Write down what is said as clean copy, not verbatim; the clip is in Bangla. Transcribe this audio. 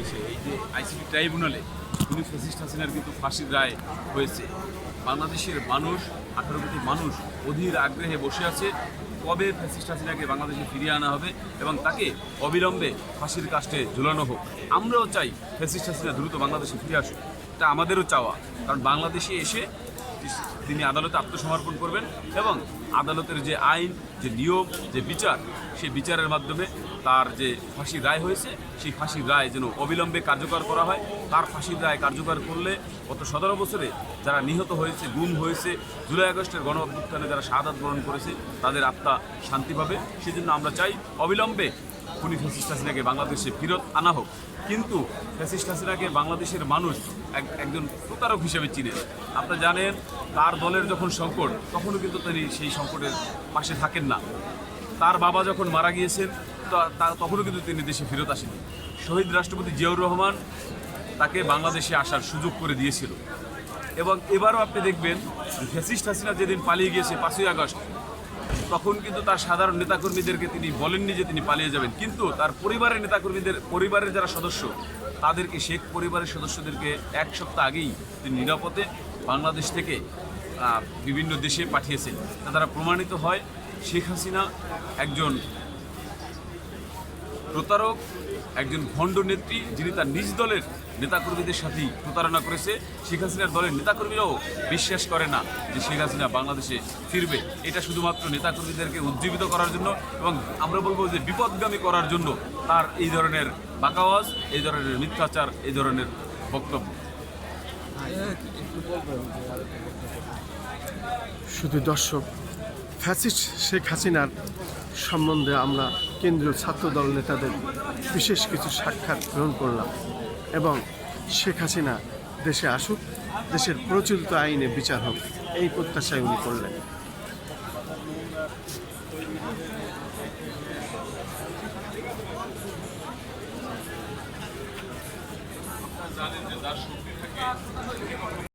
এই যে আইসিটি ট্রাইব্যুনালে উনি ফ্যাসিস্ট হাসিনার কিন্তু ফাঁসির রায় হয়েছে। বাংলাদেশের মানুষ 18 কোটি মানুষ অধীর আগ্রহে বসে আছে কবে ফ্যাসিস্ট হাসিনাকে বাংলাদেশে ফিরিয়ে আনা হবে এবং তাকে অবিলম্বে ফাঁসির কাস্টে ঝুলানো হোক। আমরাও চাই ফ্যাসিস্ট হাসিনা দ্রুত বাংলাদেশে ফিরে আসুক, এটা আমাদেরও চাওয়া। কারণ বাংলাদেশে এসে তিনি আদালতে আত্মসমর্পণ করবেন এবং আদালতের যে আইন, যে নিয়ম, যে বিচার, সেই বিচারের মাধ্যমে তার যে ফাঁসির রায় হয়েছে সেই ফাঁসির রায় যেন অবিলম্বে কার্যকর করা হয়। তার ফাঁসির রায় কার্যকর করলে গত 17 বছরে যারা নিহত হয়েছে, গুম হয়েছে, জুলাই আগস্টের গণ অভ্যুত্থানে যারা শাহাদাত বরণ করেছে তাদের আত্মা শান্তি পাবে। সেজন্য আমরা চাই অবিলম্বে খুনি ফ্যাসিস্ট হাসিনাকে বাংলাদেশে ফেরত আনা হোক। কিন্তু ফ্যাসিস্ট হাসিনাকে বাংলাদেশের মানুষ একজন প্রতারক হিসেবে চিনে। আপনারা জানেন তার দলের যখন সংকট তখনও কিন্তু তিনি সেই সংকটের পাশে থাকেন না। তার বাবা যখন মারা গিয়েছেন তখনও কিন্তু তিনি দেশে ফেরত আসেনি। শহীদ রাষ্ট্রপতি জিয়াউর রহমান তাকে বাংলাদেশে আসার সুযোগ করে দিয়েছিল এবং এবারও আপনি দেখবেন ফ্যাসিস্ট হাসিনা যেদিন পালিয়ে গিয়েছে 5ই আগস্ট, তখন কিন্তু তার সাধারণ নেতাকর্মীদেরকে তিনি বলেননি যে তিনি পালিয়ে যাবেন, কিন্তু তার পরিবারের নেতাকর্মীদের, পরিবারের যারা সদস্য তাদেরকে, শেখ পরিবারের সদস্যদেরকে 1 সপ্তাহ আগেই তিনি নিরাপদে বাংলাদেশ থেকে বিভিন্ন দেশে পাঠিয়েছেন। তা দ্বারা প্রমাণিত হয় শেখ হাসিনা একজন প্রতারক, একজন ভণ্ড নেত্রী, যিনি তার নিজ দলের নেতাকর্মীদের সাথেই প্রতারণা করেছে। শেখ হাসিনার দলের নেতাকর্মীরাও বিশ্বাস করে না যে শেখ হাসিনা বাংলাদেশে ফিরবে। এটা শুধুমাত্র নেতাকর্মীদেরকে উজ্জীবিত করার জন্য এবং আমরা বলবো যে বিপদগামী করার জন্য তার এই ধরনের বাকাওয়াজ, এই ধরনের মিথ্যাচার, এই ধরনের বক্তব্য। শুধু দর্শক, ফ্যাসিস্ট শেখ হাসিনার সম্বন্ধে আমরা কেন্দ্রীয় ছাত্রদল নেতাদের বিশেষ কিছু সাক্ষাৎ গ্রহণ করলাম এবং শেখ হাসিনা দেশে আসুক, দেশের প্রচলিত আইনে বিচার হোক, এই প্রত্যাশায় উনি করলেন। জানেন যে যার শক্তি থাকে